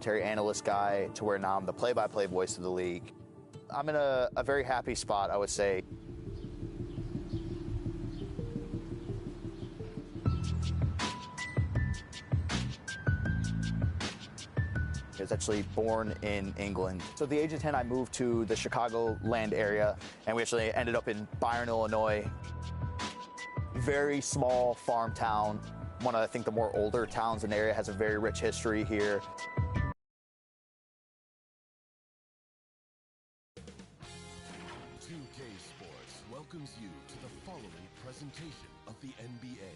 commentary analyst guy to where now I'm the play-by-play voice of the league. I'm in a very happy spot, I would say. I was actually born in England. So at the age of 10, I moved to the Chicagoland area, and we actually ended up in Byron, Illinois. Very small farm town. One of, I think, the more older towns in the area, has a very rich history here. Sports welcomes you to the following presentation of the NBA.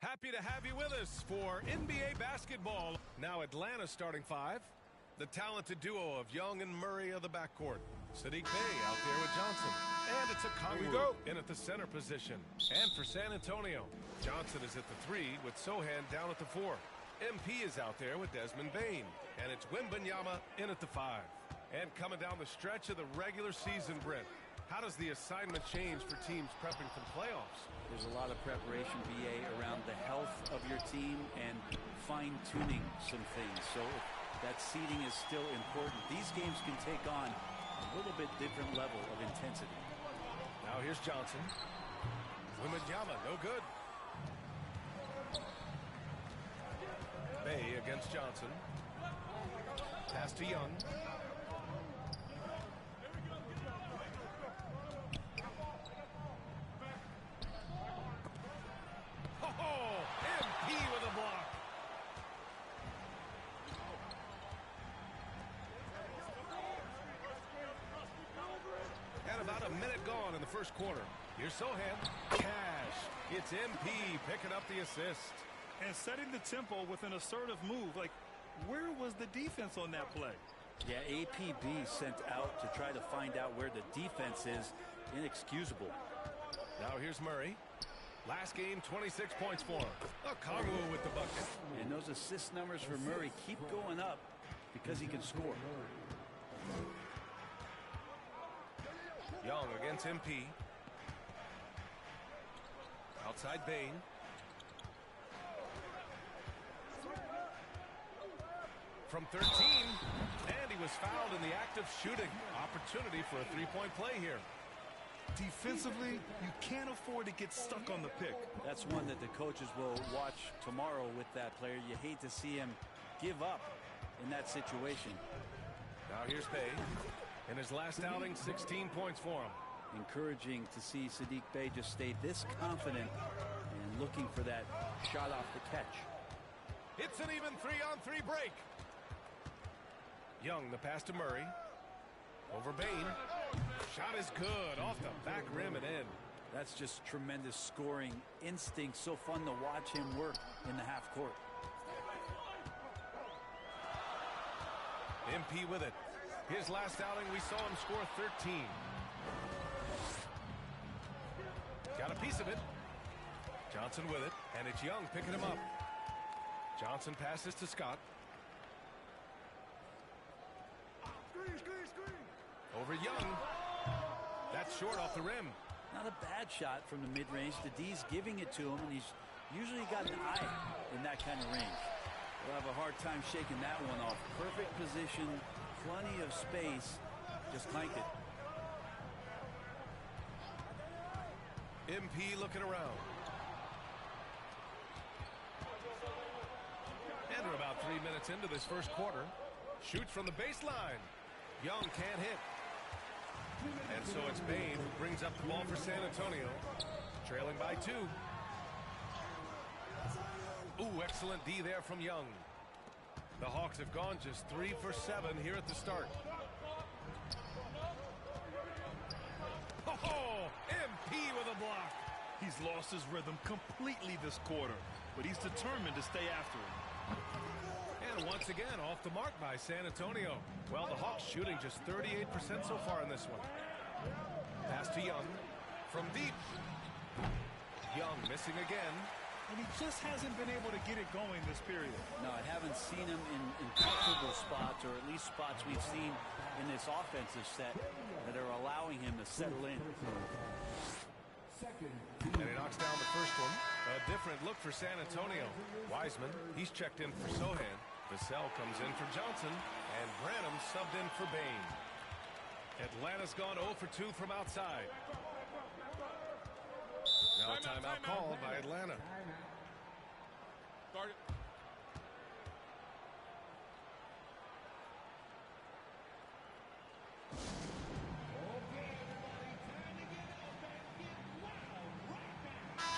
Happy to have you with us for NBA basketball. Now Atlanta starting five. The talented duo of Young and Murray of the backcourt. Sadiq Bey out there with Johnson. And it's a Kongwu in at the center position. And for San Antonio, Johnson is at the 3 with Sohan down at the 4. MP is out there with Desmond Bane. And it's Wembanyama in at the 5. And coming down the stretch of the regular season, Brent, how does the assignment change for teams prepping for the playoffs? There's a lot of preparation, BA, around the health of your team and fine-tuning some things. So that seeding is still important. These games can take on a little bit different level of intensity. Now here's Johnson. Wembanyama, no good. Bey against Johnson. Pass to Young. Oh, MP with a block. And about a minute gone in the first quarter. Here's Sohan. Cash. It's MP picking up the assist. And setting the tempo with an assertive move. Like, where was the defense on that play? Yeah, APB sent out to try to find out where the defense is. Inexcusable. Now here's Murray. Last game, 26 points for him. Kongwu with the bucket. And those assist numbers for Murray keep going up because he can score. Young against MP. Outside Bane. From 13, and he was fouled in the act of shooting. Opportunity for a three-point play here. Defensively, you can't afford to get stuck on the pick. That's one that the coaches will watch tomorrow with that player. You hate to see him give up in that situation. Now here's Bey. In his last outing, 16 points for him. Encouraging to see Sadiq Bey just stay this confident and looking for that shot off the catch. It's an even 3-on-3 break. Young, the pass to Murray. Over Bane. Shot is good. Off the back rim and in. That's just tremendous scoring instinct. So fun to watch him work in the half court. MP with it. His last outing, we saw him score 13. Got a piece of it. Johnson with it. And it's Young picking him up. Johnson passes to Scott. Over Young. That's short off the rim. Not a bad shot from the mid-range. The D's giving it to him, and he's usually got an eye in that kind of range. We'll have a hard time shaking that one off. Perfect position, plenty of space. Just clanked it. MP looking around. And we're about 3 minutes into this first quarter. Shoots from the baseline. Young can't hit. And so it's Bane who brings up the ball for San Antonio. Trailing by 2. Ooh, excellent D there from Young. The Hawks have gone just 3 for 7 here at the start. Oh, MP with a block. He's lost his rhythm completely this quarter, but he's determined to stay after it. And once again, off the mark by San Antonio. Well, the Hawks shooting just 38% so far in this one. Pass to Young from deep. Young missing again. And he just hasn't been able to get it going this period. No, I haven't seen him in comfortable spots, or at least spots we've seen in this offensive set that are allowing him to settle in. And he knocks down the first one. A different look for San Antonio. Wiseman, he's checked in for Sohan. Vassell comes in for Johnson, and Branham subbed in for Bain. Atlanta's gone 0 for 2 from outside. Now a timeout called by Atlanta. Start it.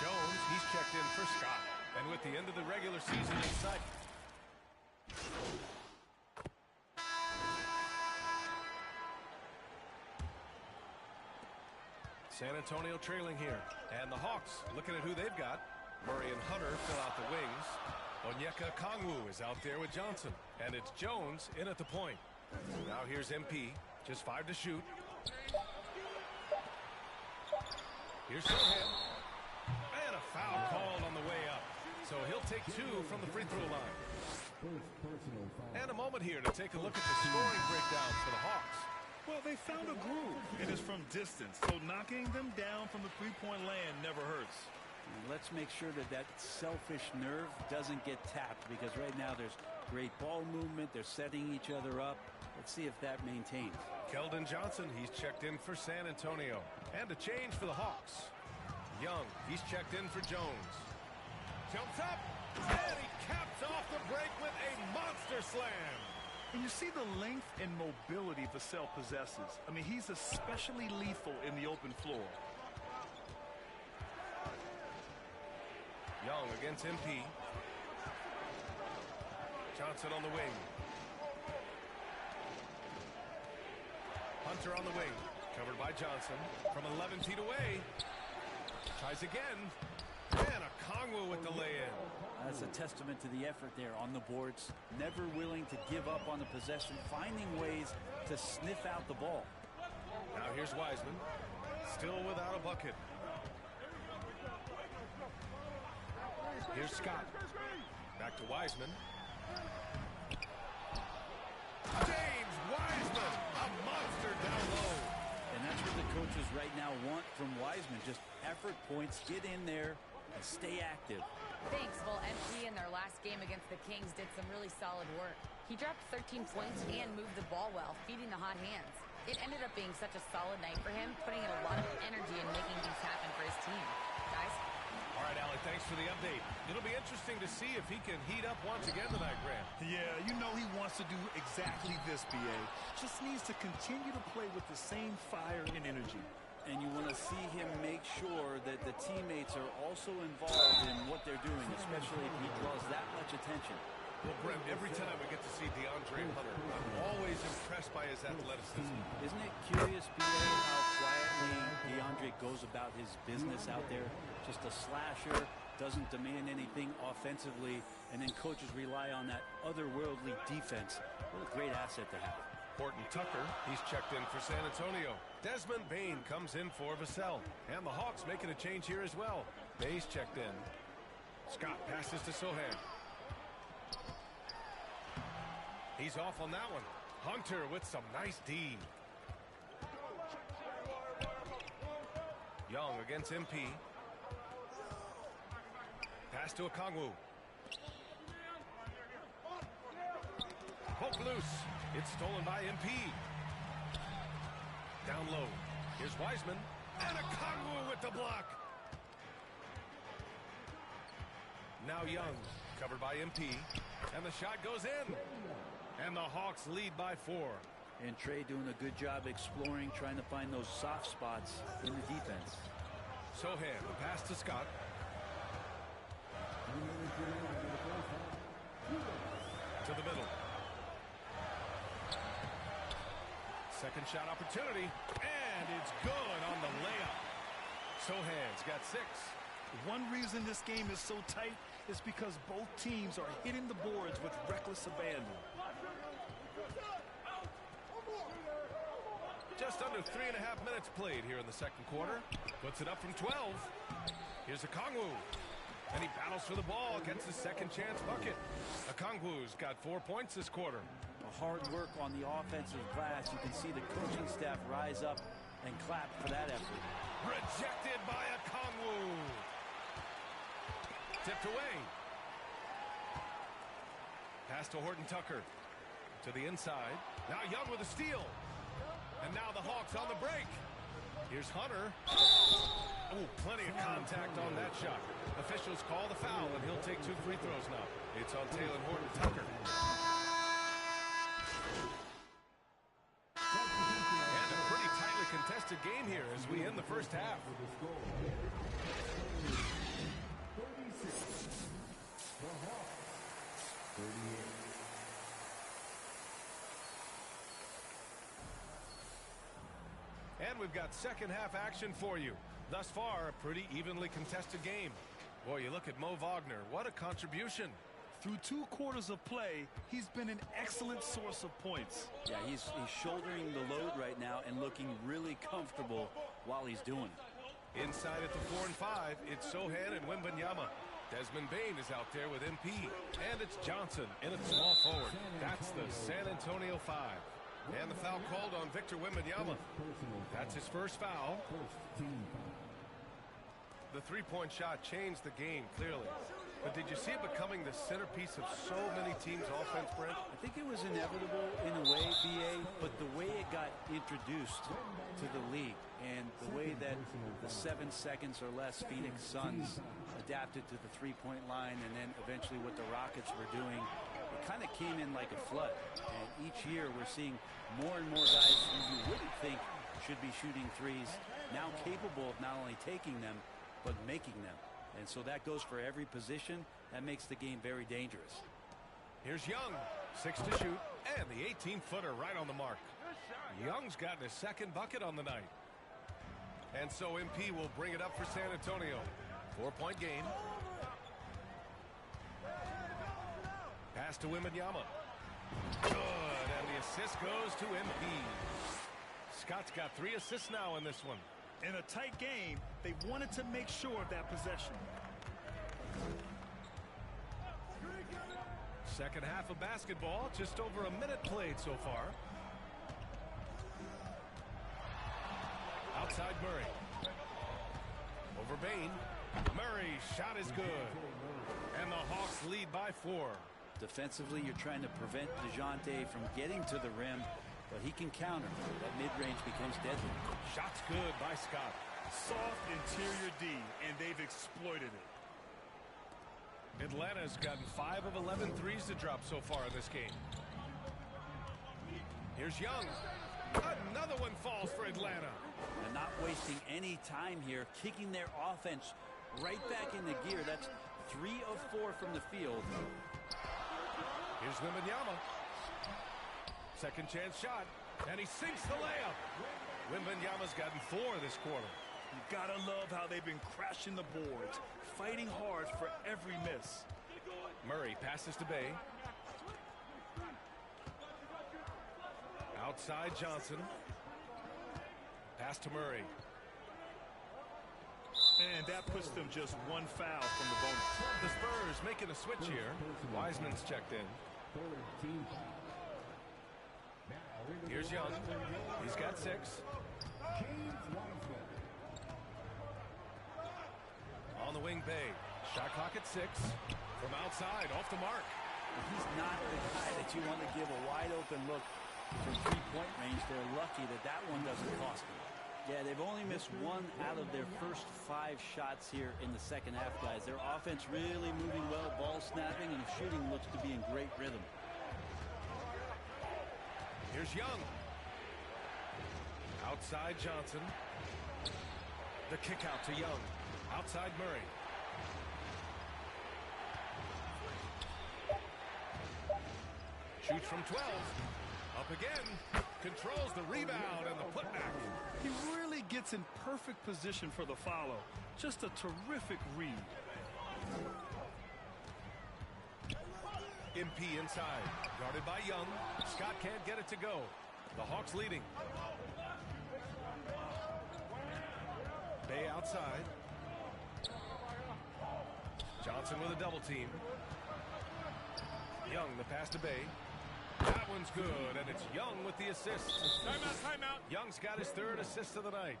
Jones, he's checked in for Scott. And with the end of the regular season in sight. San Antonio trailing here. And the Hawks looking at who they've got. Murray and Hunter fill out the wings. Onyeka Kongwu is out there with Johnson. And it's Jones in at the point. Now here's MP. Just 5 to shoot. Here's Sohan. And a foul called on the way up. So he'll take 2 from the free throw line. And a moment here to take a look at the scoring breakdown for the Hawks. Well, they found a groove. It is from distance, so knocking them down from the three-point land never hurts. And let's make sure that that selfish nerve doesn't get tapped, because right now there's great ball movement. They're setting each other up. Let's see if that maintains. Keldon Johnson, he's checked in for San Antonio. And a change for the Hawks. Young, he's checked in for Jones. Jumps up, and he caps off the break with a monster slam. And you see the length and mobility Vassell possesses. I mean, he's especially lethal in the open floor. Young against MP. Johnson on the wing. Hunter on the wing. Covered by Johnson. From 11 feet away. Tries again. And a Kongwu with the lay-in. That's a testament to the effort there on the boards. Never willing to give up on the possession. Finding ways to sniff out the ball. Now here's Wiseman. Still without a bucket. Here's Scott. Back to Wiseman. James Wiseman, a monster down low. And that's what the coaches right now want from Wiseman. Just effort points, get in there, and stay active. Thanks. Well, MP in their last game against the Kings did some really solid work. He dropped 13 points and moved the ball well, feeding the hot hands. It ended up being such a solid night for him, putting in a lot of energy and making things happen for his team. Guys? All right, Alec, thanks for the update. It'll be interesting to see if he can heat up once again tonight, Graham. Yeah, you know he wants to do exactly this, B.A. Just needs to continue to play with the same fire and energy. And you want to see him make sure that the teammates are also involved in what they're doing, especially if he draws that much attention. Well, Brent, every time we get to see DeAndre Hunter, I'm always impressed by his athleticism. Isn't it curious, B.A., how quietly DeAndre goes about his business out there? Just a slasher, doesn't demand anything offensively, and then coaches rely on that otherworldly defense. What a great asset to have. Horton Tucker, he's checked in for San Antonio. Desmond Bain comes in for Vassell. And the Hawks making a change here as well. Bay's checked in. Scott passes to Sohan. He's off on that one. Hunter with some nice D. Young against MP. Pass to Okongwu. Poke loose. It's stolen by MP. Down low. Here's Wiseman. And Okongwu with the block. Now Young. Covered by MP. And the shot goes in. And the Hawks lead by 4. And Trey doing a good job exploring, trying to find those soft spots in the defense. Sohan, the pass to Scott. To the middle. Second shot opportunity. And it's good on the layup. Sohan's got 6. One reason this game is so tight is because both teams are hitting the boards with reckless abandon. Just under 3.5 minutes played here in the second quarter. Puts it up from 12. Here's Okongwu. And he battles for the ball, gets his second chance bucket. Okongwu's got 4 points this quarter. Hard work on the offensive glass. You can see the coaching staff rise up and clap for that effort. Rejected by Okongwu. Tipped away. Pass to Horton Tucker. To the inside. Now Young with a steal. And now the Hawks on the break. Here's Hunter. Oh, plenty of contact on that shot. Officials call the foul, and he'll take 2 free throws now. It's on Taylor Horton Tucker. And a pretty tightly contested game here as we end the first half. And we've got second half action for you. Thus far, a pretty evenly contested game. Boy, you look at Mo Wagner. What a contribution. Through 2 quarters of play, he's been an excellent source of points. Yeah, he's shouldering the load right now and looking really comfortable while he's doing it. Inside at the 4 and 5, it's Sohan and Wembanyama. Desmond Bain is out there with MP. And it's Johnson in at small forward. That's the San Antonio 5. And the foul called on Victor Wembanyama. That's his first foul. The three-point shot changed the game, clearly. But did you see it becoming the centerpiece of so many teams' offense, Brent? I think it was inevitable in a way, BA, but the way it got introduced to the league and the way that the 7 seconds or less Phoenix Suns adapted to the three-point line and then eventually what the Rockets were doing, it kind of came in like a flood. And each year we're seeing more and more guys who you wouldn't think should be shooting threes now capable of not only taking them, but making them. And so that goes for every position. That makes the game very dangerous. Here's Young, 6 to shoot, and the 18-footer right on the mark. Young's gotten his second bucket on the night. And so MP will bring it up for San Antonio. 4-point game. Pass to Wembanyama. Good, and the assist goes to MP. Scott's got 3 assists now in this one. In a tight game, they wanted to make sure of that possession. Second half of basketball, just over a minute played so far. Outside Murray. Over Bain. Murray's shot is good. And the Hawks lead by 4. Defensively, you're trying to prevent DeJounte from getting to the rim, but he can counter. That mid-range becomes deadly. Shot's good by Scott. Soft interior D, and they've exploited it. Atlanta's gotten 5 of 11 threes to drop so far in this game. Here's Young. Another one falls for Atlanta. And not wasting any time here, kicking their offense right back into gear. That's 3 of 4 from the field. Here's Wembanyama. Second chance shot, and he sinks the layup. Wembanyama's gotten 4 this quarter. You gotta love how they've been crashing the boards, fighting hard for every miss. Murray passes to Bay. Outside Johnson. Pass to Murray. And that puts them just 1 foul from the bonus. The Spurs making a switch here. Wiseman's checked in. Here's Young. He's got 6. On the wing, Bay. Shot clock at 6. From outside, off the mark. He's not the guy that you want to give a wide open look from 3-point range. They're lucky that that one doesn't cost them. Yeah, they've only missed 1 out of their first 5 shots here in the second half, guys. Their offense really moving well, ball snapping, and the shooting looks to be in great rhythm. Here's Young. Outside Johnson. The kick out to Young. Outside Murray. Shoots from 12. Up again. Controls the rebound and the putback. He really gets in perfect position for the follow. Just a terrific read. MP inside. Guarded by Young. Scott can't get it to go. The Hawks leading. Bay outside. Johnson with a double team. Young, the pass to Bay. That one's good, and it's Young with the assist. Timeout. Young's got his 3rd assist of the night.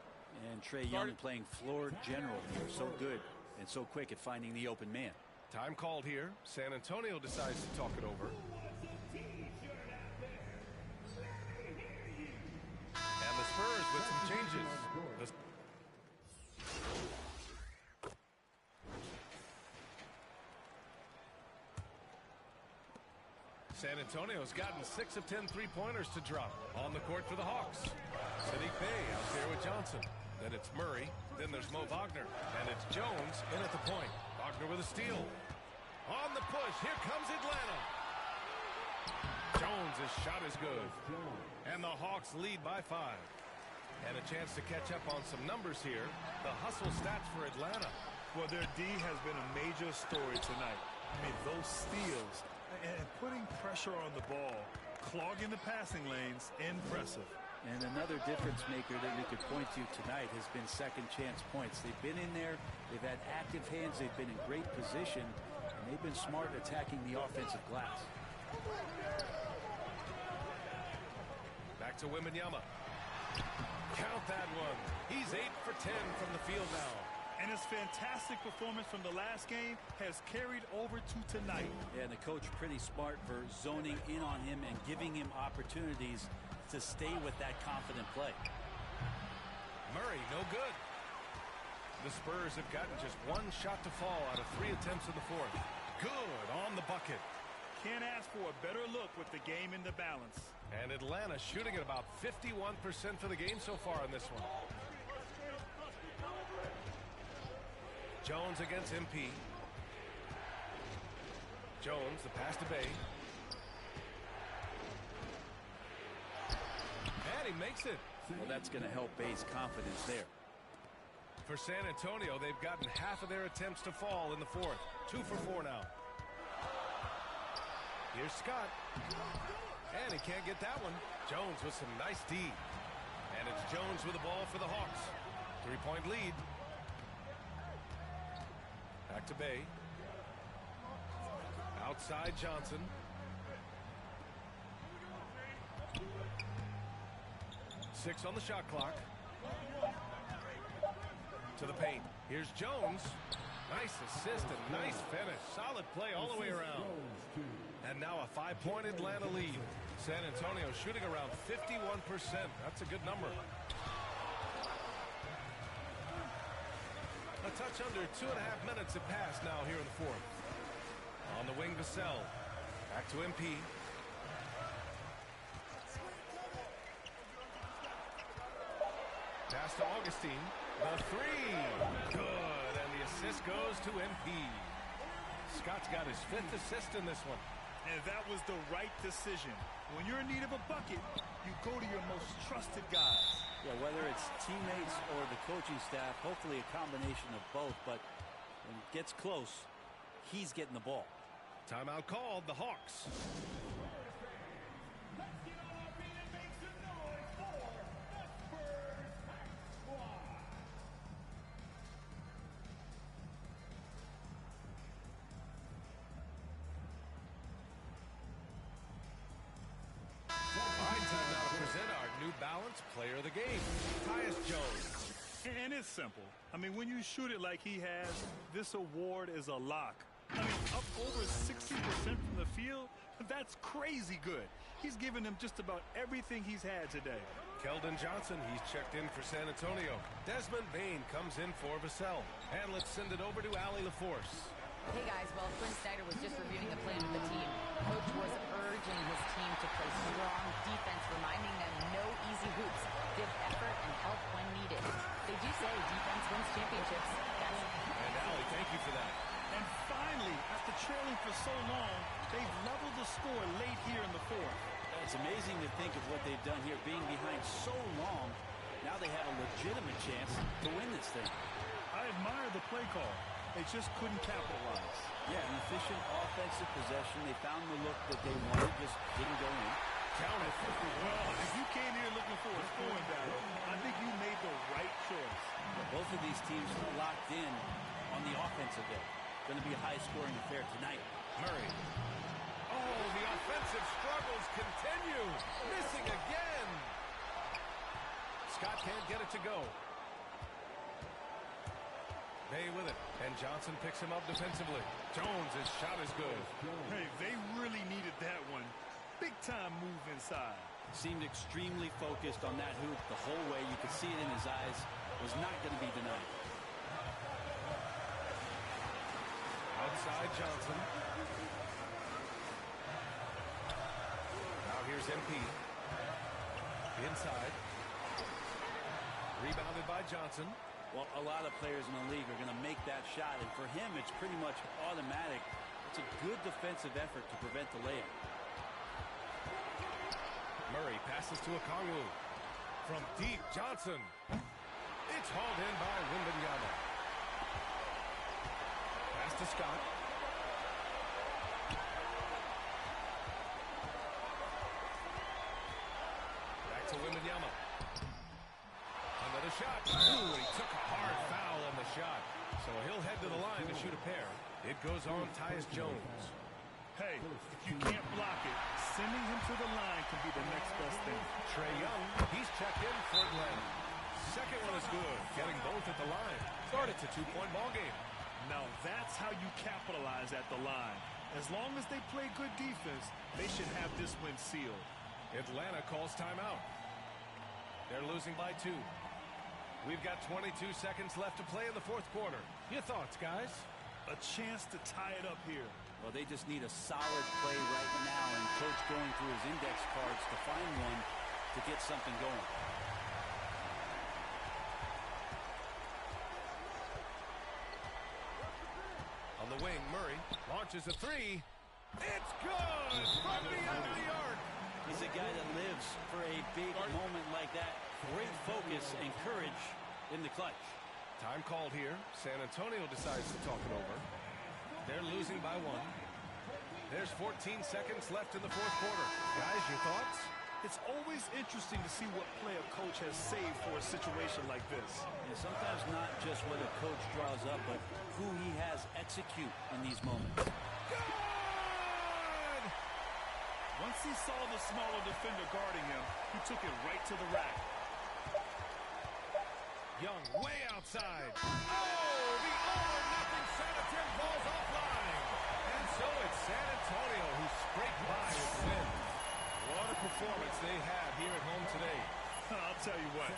And Trae Young playing floor general here. So good and so quick at finding the open man. Time called here. San Antonio decides to talk it over. And the Spurs with some changes. San Antonio's gotten 6 of 10 3-pointers to drop. On the court for the Hawks. Sadiq Bey out there with Johnson. Then it's Murray. Then there's Mo Wagner. And it's Jones in at the point. Wagner with a steal. On the push. Here comes Atlanta. Jones' shot is good. And the Hawks lead by 5. And a chance to catch up on some numbers here. The hustle stats for Atlanta. Well, their D has been a major story tonight. I mean, those steals and putting pressure on the ball, clogging the passing lanes, impressive. And another difference maker that we could point to tonight has been second chance points. They've been in there, they've had active hands, they've been in great position, and they've been smart attacking the offensive glass. Back to Wembanyama. Count that one. He's 8 for 10 from the field now. And his fantastic performance from the last game has carried over to tonight. Yeah, and the coach pretty smart for zoning in on him and giving him opportunities to stay with that confident play. Murray, no good. The Spurs have gotten just 1 shot to fall out of 3 attempts in the fourth. Good on the bucket. Can't ask for a better look with the game in the balance. And Atlanta shooting at about 51% for the game so far in this one. Jones against MP. Jones, the pass to Bey. And he makes it. Well, that's going to help Bey's confidence there. For San Antonio, they've gotten half of their attempts to fall in the fourth. 2 for 4 now. Here's Scott. And he can't get that one. Jones with some nice D. And it's Jones with the ball for the Hawks. 3-point lead. Back to Bey. Outside Johnson. Six on the shot clock. To the paint. Here's Jones. Nice assist and nice finish. Solid play all the way around. And now a 5-point Atlanta lead. San Antonio shooting around 51%. That's a good number. A touch under 2.5 minutes have passed now here in the fourth. On the wing, Vassell. Back to MP. Pass to Augustine. The 3. Good. And the assist goes to MP. Scott's got his 5th assist in this one. And that was the right decision. When you're in need of a bucket, you go to your most trusted guys. Yeah, whether it's teammates or the coaching staff, hopefully a combination of both. But when it gets close, he's getting the ball. Timeout called, the Hawks. Player of the game, Tyus Jones. And it's simple. I mean, when you shoot it like he has, this award is a lock. I mean, up over 60% from the field, that's crazy good. He's given them just about everything he's had today. Keldon Johnson, he's checked in for San Antonio. Desmond Bane comes in for Vassell. And let's send it over to Allie LaForce. Hey guys, well, Quinn Snyder was just reviewing the plan with the team. Coach was urging his team to play strong defense, reminding them no easy hoops. Give effort and help when needed. They do say defense wins championships. Guys. And Allie, thank you for that. And finally, after trailing for so long, they've leveled the score late here in the fourth. It's amazing to think of what they've done here, being behind so long. Now they have a legitimate chance to win this thing. I admire the play call. They just couldn't capitalize. Yeah, an efficient offensive possession. They found the look that they wanted, just didn't go in. Count it. Well, if you came here looking for a scoring battle, I think you made the right choice. Both of these teams locked in on the offensive end. Going to be a high-scoring affair tonight. Murray. Oh, the offensive struggles continue. Missing again. Scott can't get it to go. Bay with it, and Johnson picks him up defensively. Jones, his shot is good. Hey, they really needed that one. Big-time move inside. Seemed extremely focused on that hoop the whole way. You could see it in his eyes. Was not going to be denied. Outside Johnson. Now here's MP. Inside. Rebounded by Johnson. Well, a lot of players in the league are going to make that shot, and for him, it's pretty much automatic. It's a good defensive effort to prevent the layup. Murray passes to Okongwu. From deep, Johnson. It's hauled in by Wembanyama. Pass to Scott. Back to Wembanyama. Another shot. Ooh, he took a hard foul on the shot. So he'll head to the line to shoot a pair. It goes on Tyus Jones. Hey, if you can't block it, sending him to the line can be the next best thing. Trae Young, he's checked in for Atlanta. Second one is good, getting both at the line. Start it's a two-point ball game. Now that's how you capitalize at the line. As long as they play good defense, they should have this win sealed. Atlanta calls timeout. They're losing by 2. We've got 22 seconds left to play in the fourth quarter. Your thoughts, guys? A chance to tie it up here. Well, they just need a solid play right now, and Coach going through his index cards to find one to get something going. On the wing, Murray launches a three. It's good from beyond the arc. He's a guy that lives for a big moment like that. Great focus and courage in the clutch. Time called here. San Antonio decides to talk it over. They're losing by 1. There's 14 seconds left in the fourth quarter. Guys, your thoughts? It's always interesting to see what play a coach has saved for a situation like this. And sometimes not just what a coach draws up, but who he has execute in these moments. Good! Once he saw the smaller defender guarding him, he took it right to the rack. Young way outside. Oh, the all-or-nothing shot attempt falls offline. And so it's San Antonio who scraped by with the win. What a performance they had here at home today. I'll tell you what,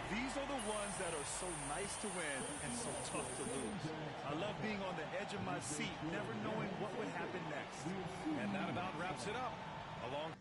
these are the ones that are so nice to win and so tough to lose. I love being on the edge of my seat, never knowing what would happen next. And that about wraps it up. Along.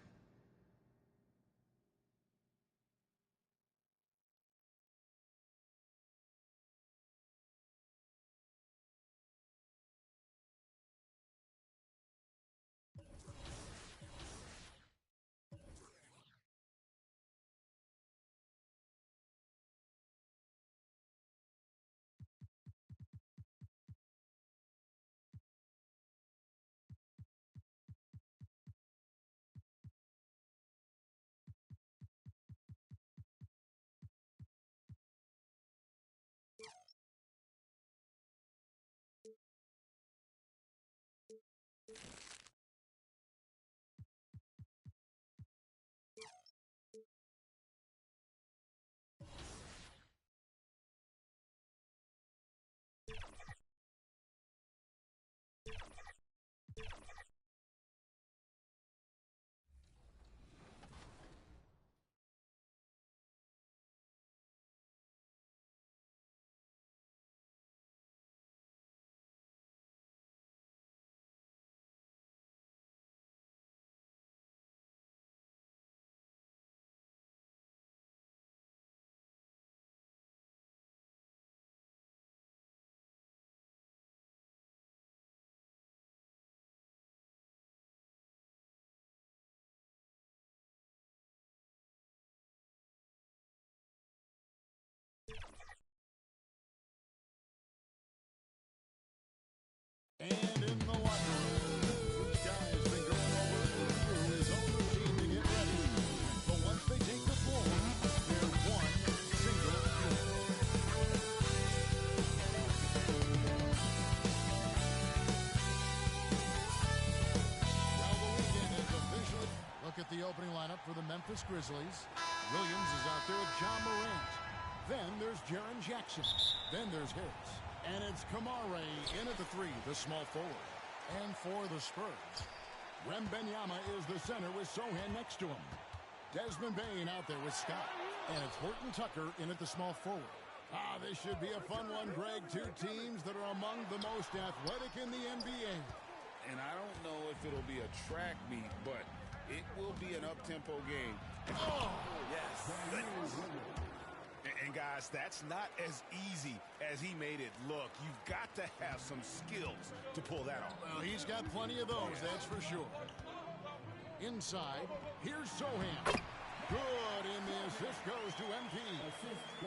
And in the locker room, this guy has been going over and through his own routine to get ready. But once they take the floor, they're one single unit. Well, the weekend is officially. Look at the opening lineup for the Memphis Grizzlies. Williams is out there with John Morant. Then there's Jaren Jackson. Then there's Harris. And it's Kamare in at the 3, the small forward. And for the Spurs, Wembanyama is the center with Sohan next to him. Desmond Bain out there with Scott. And it's Horton Tucker in at the small forward. This should be a fun one, Greg. Two teams that are among the most athletic in the NBA. And I don't know if it'll be a track meet, but it will be an up-tempo game. Oh! Yes. And guys, that's not as easy as he made it look. You've got to have some skills to pull that off. Well, he's got plenty of those, that's for sure. Inside, here's Sohan. Good, and the assist goes to MP.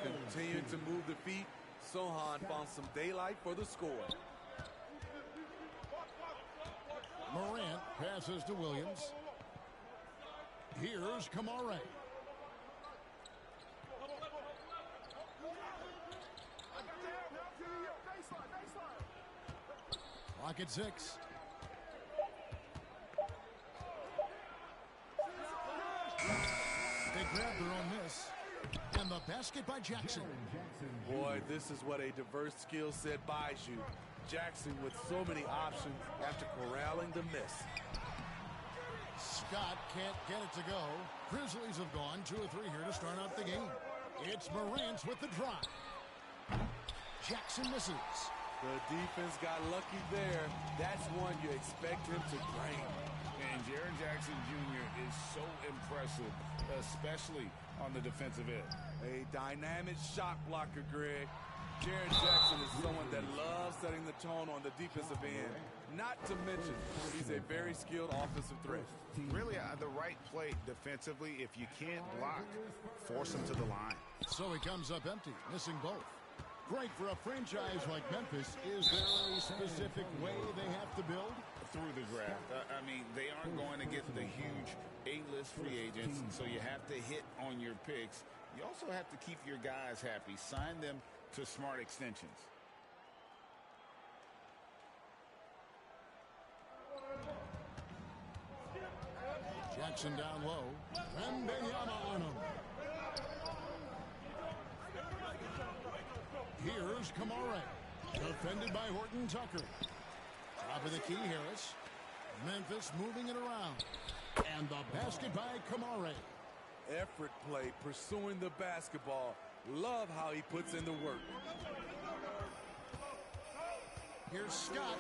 Continuing to move the feet, Sohan found some daylight for the score. Morant passes to Williams. Here's Kamare. Clock at 6. They grab their own miss. And the basket by Jackson. Boy, this is what a diverse skill set buys you. Jackson with so many options after corralling the miss. Scott can't get it to go. Grizzlies have gone 2 or 3 here to start out the game. It's Morant with the drive. Jackson misses. The defense got lucky there. That's one you expect him to drain. And Jaren Jackson Jr. is so impressive, especially on the defensive end. A dynamic shot blocker, Greg. Jaren Jackson is someone that loves setting the tone on the defensive end. Not to mention, he's a very skilled offensive threat. Really, the right play defensively. If you can't block, force him to the line. So he comes up empty, missing both. Great for a franchise like Memphis. Is there a specific way they have to build? Through the draft. I mean, they aren't going to get the huge A-list free agents, so you have to hit on your picks. You also have to keep your guys happy. Sign them to smart extensions. Jackson down low. Wembanyama on him. Here's Kamare. Defended by Horton Tucker. Top of the key, Harris. Memphis moving it around. And the basket by Kamare. Effort play, pursuing the basketball. Love how he puts in the work. Here's Scott.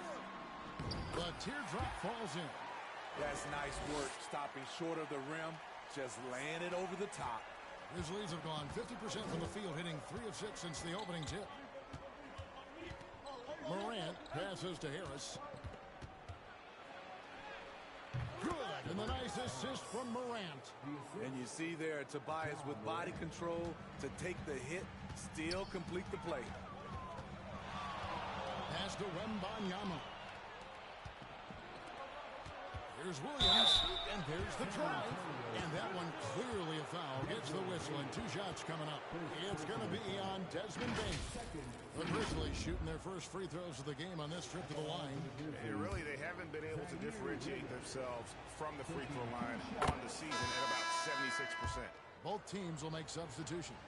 The teardrop falls in. That's nice work, stopping short of the rim, just laying it over the top. Grizzlies have gone 50% from the field, hitting 3 of 6 since the opening tip. Morant passes to Harris. Good, and the nice assist from Morant. And you see there, Tobias with body control to take the hit, still complete the play. Pass to Wembanyama. Here's Williams, and there's the drive. And that one clearly a foul. Gets the whistle, and 2 shots coming up. It's going to be on Desmond Bain. The Grizzlies shooting their first free throws of the game on this trip to the line. And really, they haven't been able to differentiate themselves from the free throw line on the season at about 76%. Both teams will make substitutions.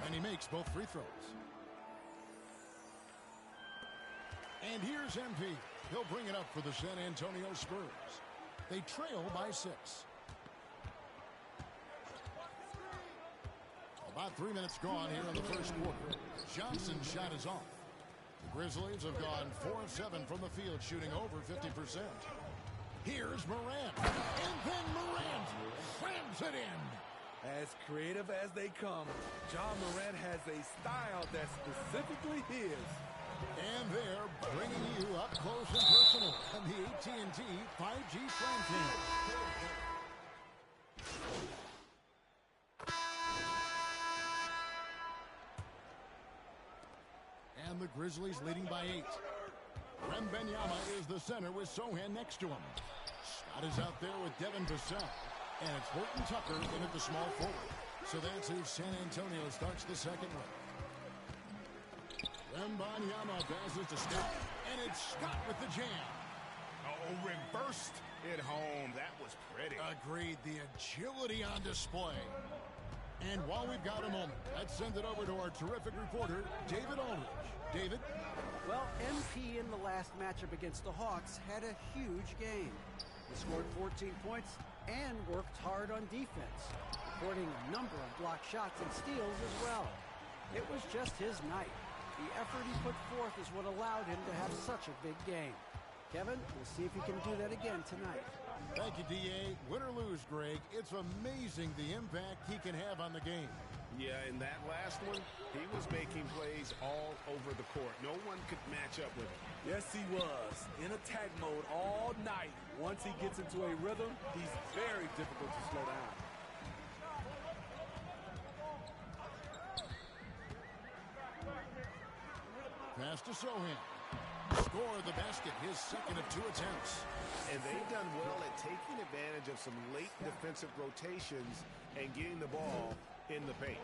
And he makes both free throws. And here's MP. He'll bring it up for the San Antonio Spurs. They trail by 6. About 3 minutes gone here in the first quarter. Johnson's shot is off. The Grizzlies have gone 4 of 7 from the field, shooting over 50%. Here's Morant. And then Morant slams it in. As creative as they come, John Morant has a style that's specifically his. And they're bringing you up close and personal on the AT&T 5G Slam Cam. And the Grizzlies leading by 8. Wembanyama is the center with Sohan next to him. Scott is out there with Devin Vassell. And it's Horton Tucker in at the small forward. So that's who San Antonio starts the second with. Wembanyama passes to Scott, and it's Scott with the jam. Oh, reversed it home. That was pretty. Agreed. The agility on display. And while we've got a moment, let's send it over to our terrific reporter, David Aldridge. David? Well, MP in the last matchup against the Hawks had a huge game. He scored 14 points and worked hard on defense, recording a number of blocked shots and steals as well. It was just his night. The effort he put forth is what allowed him to have such a big game. Kevin, we'll see if he can do that again tonight. Thank you, D.A. Win or lose, Greg, it's amazing the impact he can have on the game. Yeah, in that last one, he was making plays all over the court. No one could match up with him. Yes, he was. In attack mode all night. Once he gets into a rhythm, he's very difficult to slow down. Pass to Sohan. Score the basket, his second of 2 attempts. And they've done well at taking advantage of some late defensive rotations and getting the ball in the paint.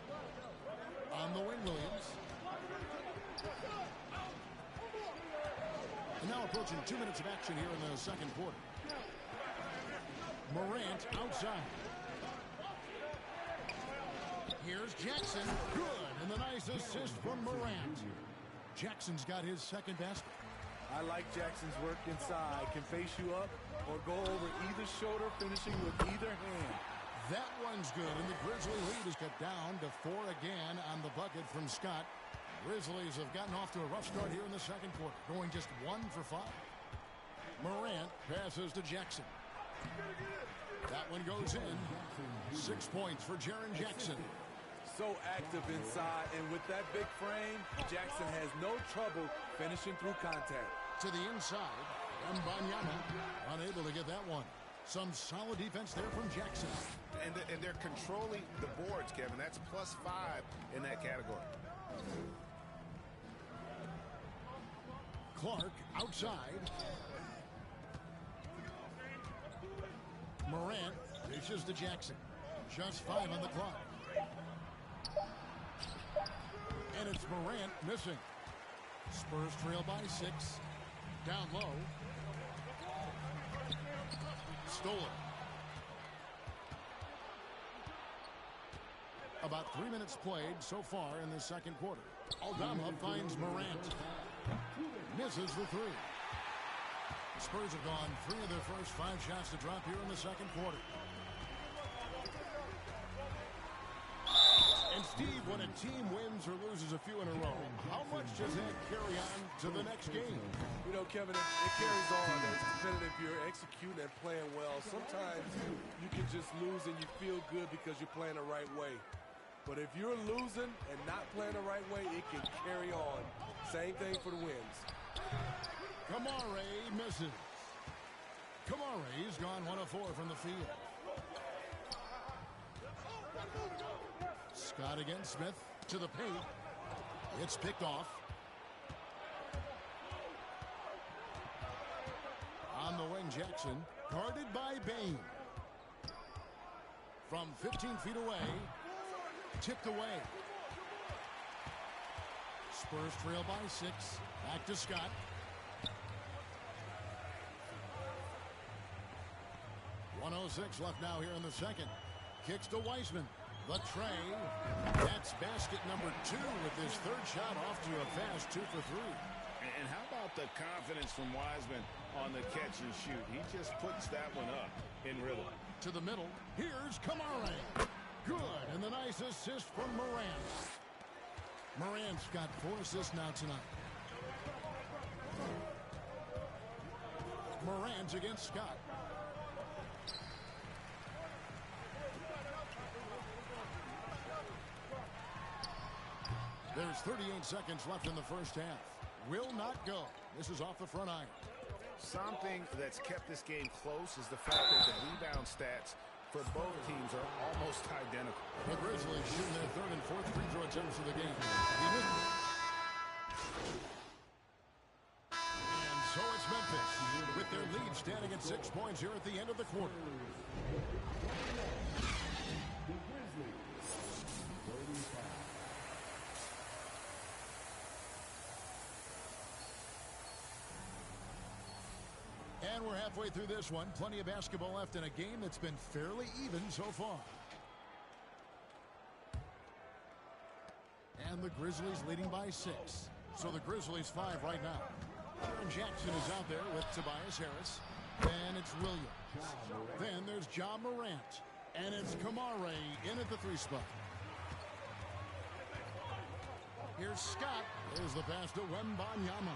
On the wing, Williams. And now approaching 2 minutes of action here in the second quarter. Morant outside. Here's Jackson. Good. And the nice assist from Morant. Jackson's got his second basket. I like Jackson's work inside. Can face you up or go over either shoulder, finishing with either hand. That one's good, and the Grizzly lead is cut down to 4 again on the bucket from Scott. Grizzlies have gotten off to a rough start here in the second quarter, going just 1 for 5. Morant passes to Jackson. That one goes in. 6 points for Jaren Jackson. So active inside, and with that big frame, Jackson has no trouble finishing through contact. To the inside, and Wembanyama unable to get that one. Some solid defense there from Jackson. And they're controlling the boards, Kevin. That's +5 in that category. Clark outside. Morant dishes to Jackson. Just 5 on the clock. And it's Morant missing. Spurs trail by 6. Down low. Stolen. About 3 minutes played so far in the second quarter. Aldama finds Morant. Misses the 3. Spurs have gone 3 of their first 5 shots to drop here in the second quarter. And Steve, when a team wins or loses a few in a row, how much does that carry on to the next game? You know, Kevin, it carries on. It's dependent if you're executing and playing well. Sometimes you can just lose and you feel good because you're playing the right way. But if you're losing and not playing the right way, it can carry on. Same thing for the wins. Kamare misses. Kamare's gone 1 of 4 from the field. Scott against Smith to the paint. It's picked off. On the wing, Jackson, guarded by Bain. From 15 feet away, tipped away. Spurs trail by 6. Back to Scott. .106 left now here in the second. Kicks to Wiseman. The tray. That's basket number 2 with his third shot off to a fast 2 for 3. And how about the confidence from Wiseman on the catch and shoot? He just puts that one up in rhythm. To the middle. Here's Kamare. Good. And the nice assist from Morant. Morant's got 4 assists now tonight. Morant against Scott. There's 38 seconds left in the first half. Will not go. This is off the front iron. Something that's kept this game close is the fact that the rebound stats for both teams are almost identical. The Grizzlies shooting their 3rd and 4th free throw attempts of the game. And so it's Memphis with their lead standing at 6 points here at the end of the quarter. And we're halfway through this one. Plenty of basketball left in a game that's been fairly even so far. And the Grizzlies leading by 6. So the Grizzlies 5 right now. Aaron Jackson is out there with Tobias Harris. Then it's Williams. Then there's John Morant. And it's Kamare in at the 3 spot. Here's Scott. There's the pass to Wembanyama.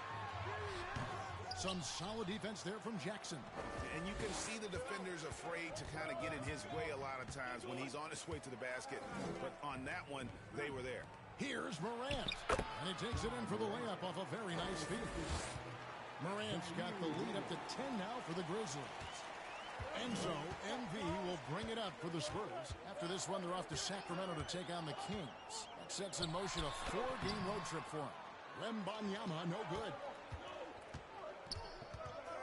Some solid defense there from Jackson. And you can see the defenders afraid to kind of get in his way a lot of times when he's on his way to the basket. But on that one, they were there. Here's Morant. And he takes it in for the layup off a very nice feed. Morant's got the lead up to 10 now for the Grizzlies. And so MV will bring it up for the Spurs. After this one, they're off to Sacramento to take on the Kings. That sets in motion a 4-game road trip for him. Wembanyama, no good.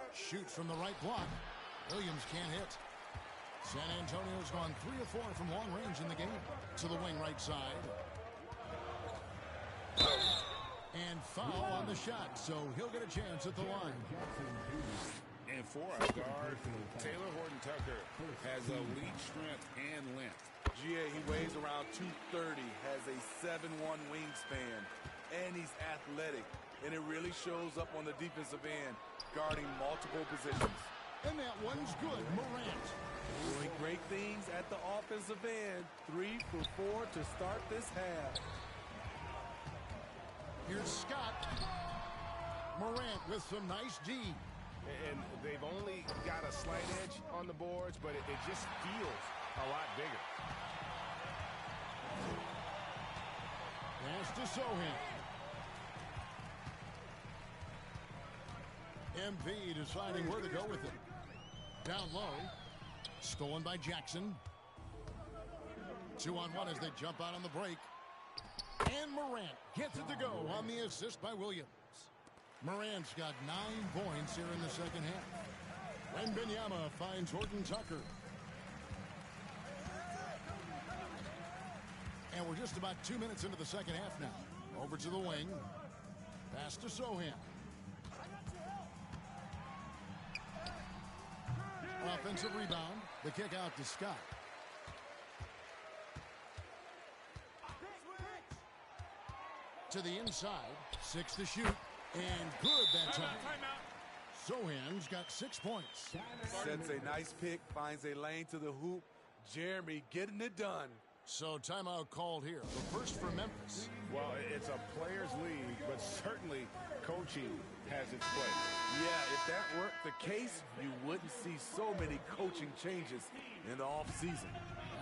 Shoots from the right block. Williams can't hit. San Antonio's gone 3 of 4 from long range in the game. To the wing right side. And foul on the shot, so he'll get a chance at the line. And for our guard, Taylor Horton-Tucker has elite strength and length. GA, he weighs around 230, has a 7'1" wingspan, and he's athletic. And it really shows up on the defensive end, guarding multiple positions. And that one's good, Morant. Doing great things at the offensive end. 3 for 4 to start this half. Here's Scott. Morant with some nice D. And they've only got a slight edge on the boards, but it just feels a lot bigger. Pass to Sohan. MV deciding where to go with it. Down low. Stolen by Jackson. 2-on-1 as they jump out on the break. And Morant gets it to go on the assist by Williams. Morant's got 9 points here in the second half. Wembanyama finds Horton-Tucker. And we're just about 2 minutes into the second half now. Over to the wing. Pass to Sohan. Offensive rebound. The kick out to Scott. To the inside. 6 to shoot. And good that time. Sohan's got 6 points. Sets a nice pick, finds a lane to the hoop. Jeremy getting it done. So timeout called here. The first for Memphis. Well, it's a players' league, but certainly coaching has its place. Yeah, if that weren't the case, you wouldn't see so many coaching changes in the offseason.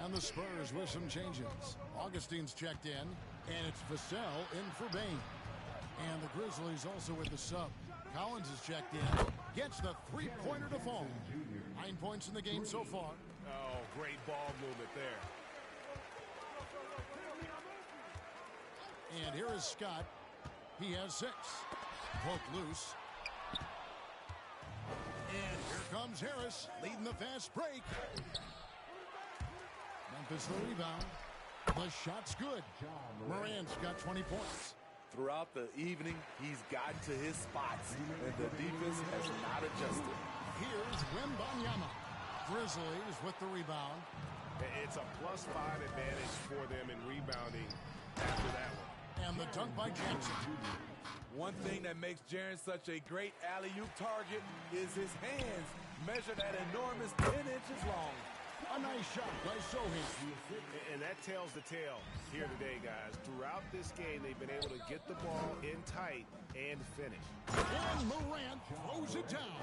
And the Spurs with some changes. Augustine's checked in, and it's Vassell in for Bain. And the Grizzlies also with the sub. Collins is checked in, gets the 3-pointer to fall. 9 points in the game so far. Oh, great ball movement there. And here is Scott. He has 6. Poke loose. And here comes Harris, leading the fast break. Memphis the rebound. The shot's good. Morant's got 20 points. Throughout the evening, he's gotten to his spots, and the defense has not adjusted. Here's Wembanyama. Grizzlies with the rebound. It's a +5 advantage for them in rebounding after that one. And the dunk by Jackson. One thing that makes Jaren such a great alley-oop target is his hands, measured at enormous 10 inches long. A nice shot by Sohan. And that tells the tale here today, guys. Throughout this game, they've been able to get the ball in tight and finish. And Morant throws it down.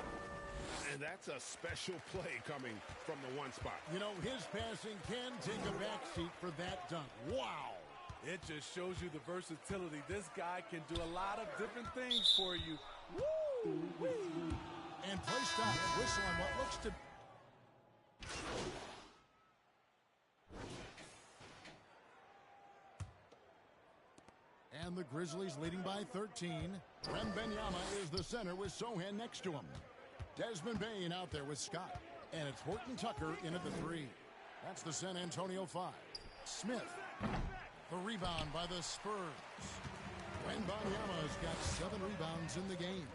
And that's a special play coming from the one spot. You know, his passing can take a backseat for that dunk. Wow. It just shows you the versatility. This guy can do a lot of different things for you. Woo! And play stop. Whistle on what looks to... And the Grizzlies leading by 13. Wembanyama is the center with Sohan next to him. Desmond Bain out there with Scott. And it's Horton-Tucker in at the 3. That's the San Antonio 5. Smith. The rebound by the Spurs. Wembanyama's got 7 rebounds in the game.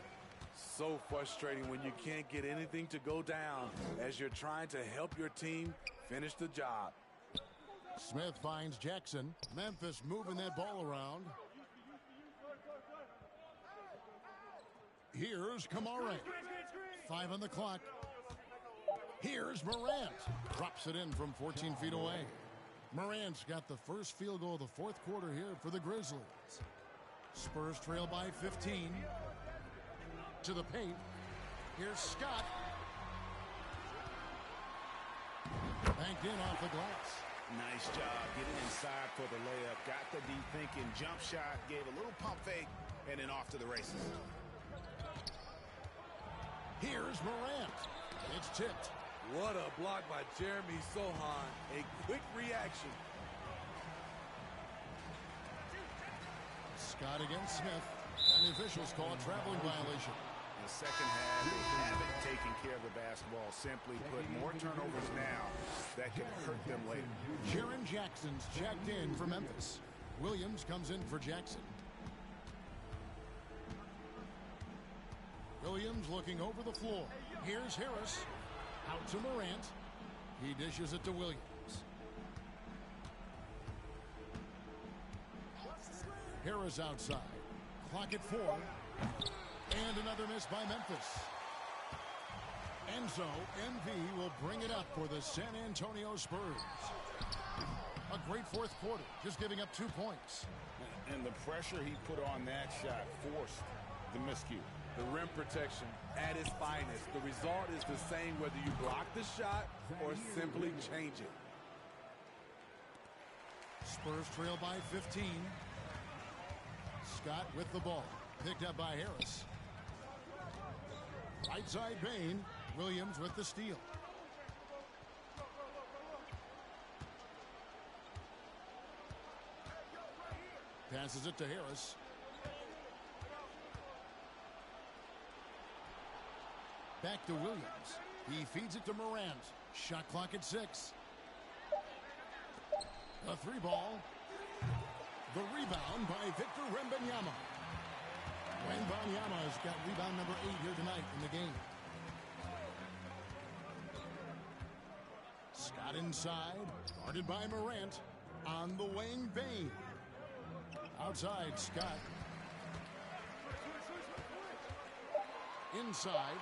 So frustrating when you can't get anything to go down as you're trying to help your team finish the job. Smith finds Jackson. Memphis moving that ball around. Here's Kamara. 5 on the clock. Here's Morant. Drops it in from 14 feet away. Morant's got the first field goal of the fourth quarter here for the Grizzlies. Spurs trail by 15. To the paint. Here's Scott. Banked in off the glass. Nice job getting inside for the layup. Got the deep thinking jump shot. Gave a little pump fake. And then off to the races. Here's Morant. It's tipped. What a block by Jeremy Sohan. A quick reaction. Scott against Smith. And the officials call a traveling violation. In the second half, they haven't taken care of the basketball. Simply put, more turnovers now that can hurt them later. Jaren Jackson's checked in for Memphis. Williams comes in for Jackson. Williams looking over the floor. Here's Harris. Out to Morant. He dishes it to Williams. Harris outside. Clock at 4. And another miss by Memphis. And so MV will bring it up for the San Antonio Spurs. A great fourth quarter, just giving up 2 points. And the pressure he put on that shot forced the miscue. The rim protection at its finest. The result is the same whether you block the shot or simply change it. Spurs trail by 15. Scott with the ball. Picked up by Harris. Right side Bain. Williams with the steal. Passes it to Harris. Back to Williams. He feeds it to Morant. Shot clock at 6. A 3-ball. The rebound by Victor Wembanyama. Wembanyama has got rebound number 8 here tonight in the game. Scott inside. Guarded by Morant. On the wing, Bain. Outside, Scott. Inside.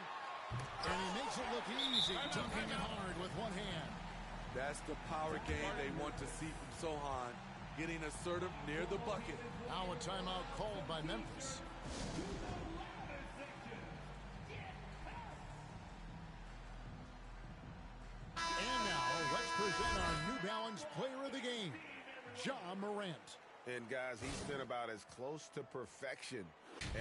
And he makes it look easy, dunking it hard with one hand. That's the power game they want to see from Sohan. Getting assertive near the bucket. Now a timeout called by Memphis. And now let's present our New Balance Player of the Game, Ja Morant. And guys, he's been about as close to perfection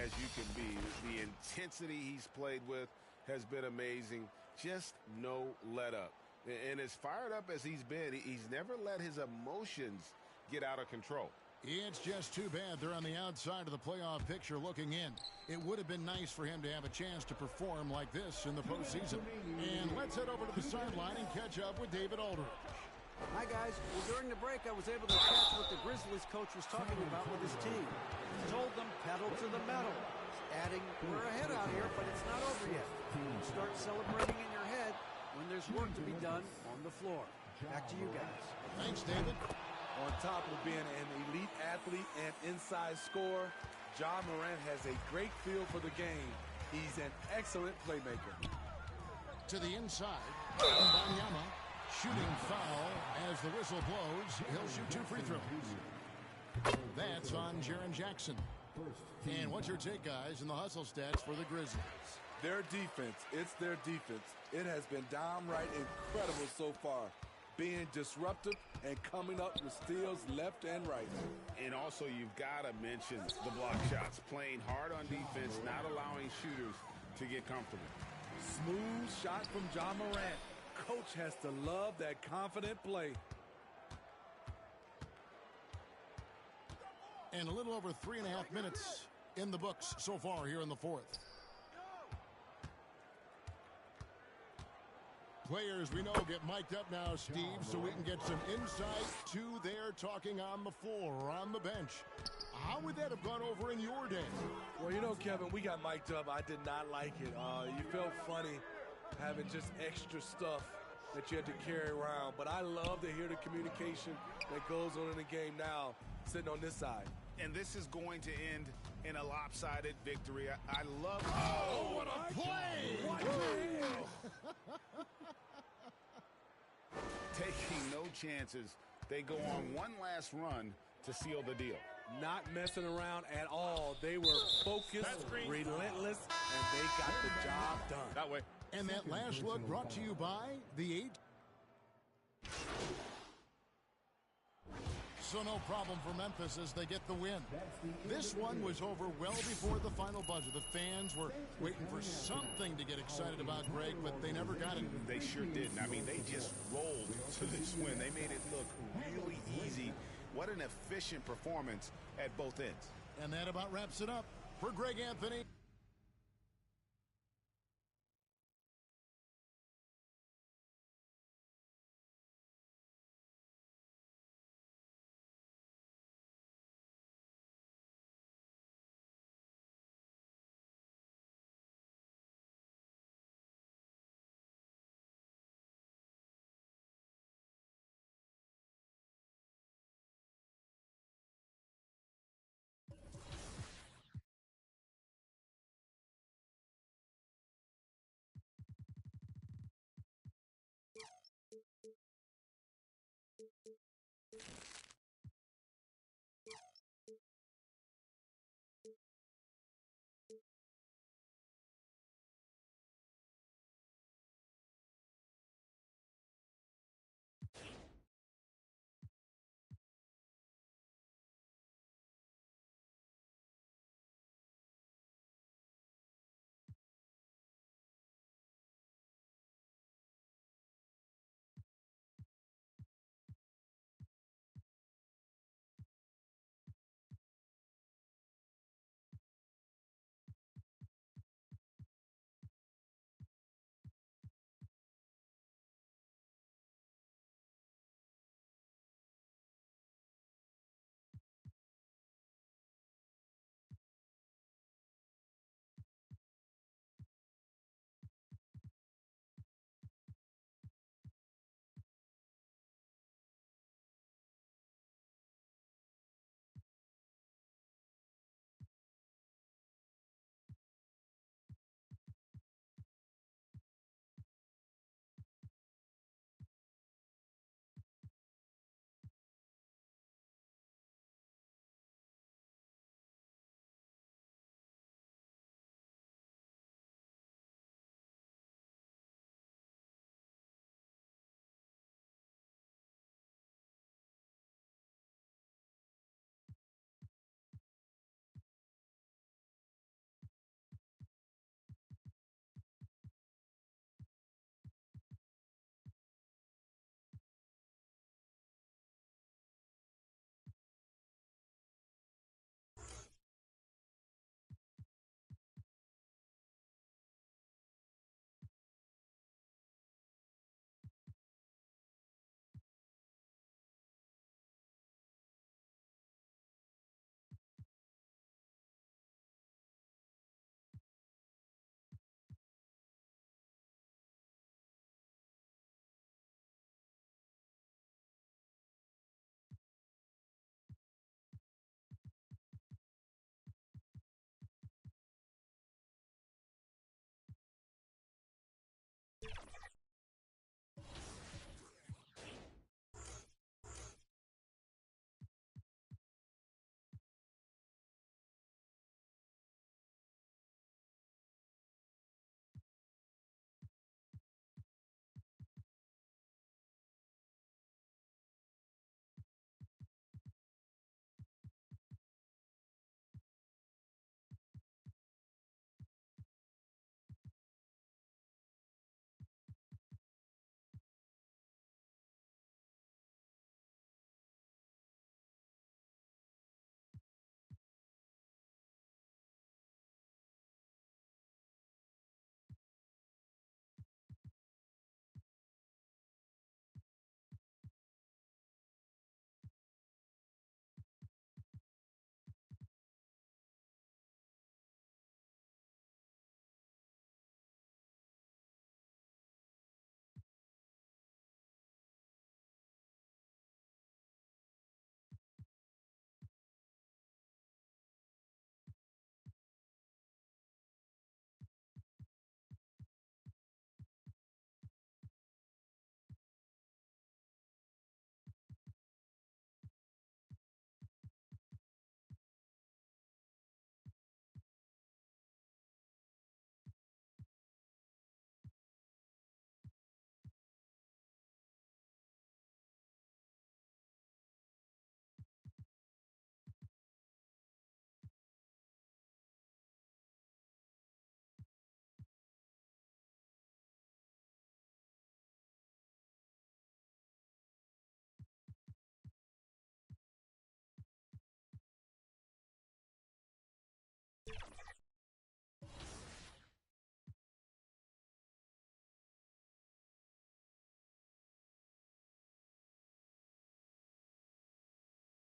as you can be. The intensity he's played with has been amazing. Just no let up. And as fired up as he's been, he's never let his emotions get out of control. It's just too bad they're on the outside of the playoff picture looking in. It would have been nice for him to have a chance to perform like this in the postseason. And let's head over to the sideline and catch up with David Aldridge. Hi, guys. Well, during the break, I was able to catch what the Grizzlies coach was talking about with his team. He told them pedal to the metal, adding, we're ahead out here, but it's not over yet. Start celebrating in your head when there's work to be done on the floor. Back to you guys. Thanks, David. On top of being an elite athlete and inside scorer, Ja Morant has a great feel for the game. He's an excellent playmaker. To the inside, Wembanyama shooting foul as the whistle blows. He'll shoot 2 free throws. That's on Jaren Jackson. And what's your take, guys, in the hustle stats for the Grizzlies? Their defense, it's their defense. It has been downright incredible so far. Being disruptive and coming up with steals left and right. And also, you've got to mention the block shots. Playing hard on defense, not allowing shooters to get comfortable. Smooth shot from Ja Morant. Coach has to love that confident play. And a little over 3.5 minutes in the books so far here in the fourth. Players we know get mic'd up now, Steve, so we can get some insight to their talking on the floor or on the bench. How would that have gone over in your day? Well, you know, Kevin, we got mic'd up. I did not like it. You felt funny having just extra stuff that you had to carry around. But I love to hear the communication that goes on in the game now, sitting on this side. And this is going to end in a lopsided victory. I love... Oh, what a play! What Taking no chances. They go on one last run to seal the deal. Not messing around at all. They were focused, relentless, and they got the job done. That way. And that last look brought to you by the 8. So no problem for Memphis as they get the win. This one was over well before the final buzzer. The fans were waiting for something to get excited about, Greg, but they never got it. They sure didn't. I mean, they just rolled to this win. They made it look really easy. What an efficient performance at both ends. And that about wraps it up. For Greg Anthony.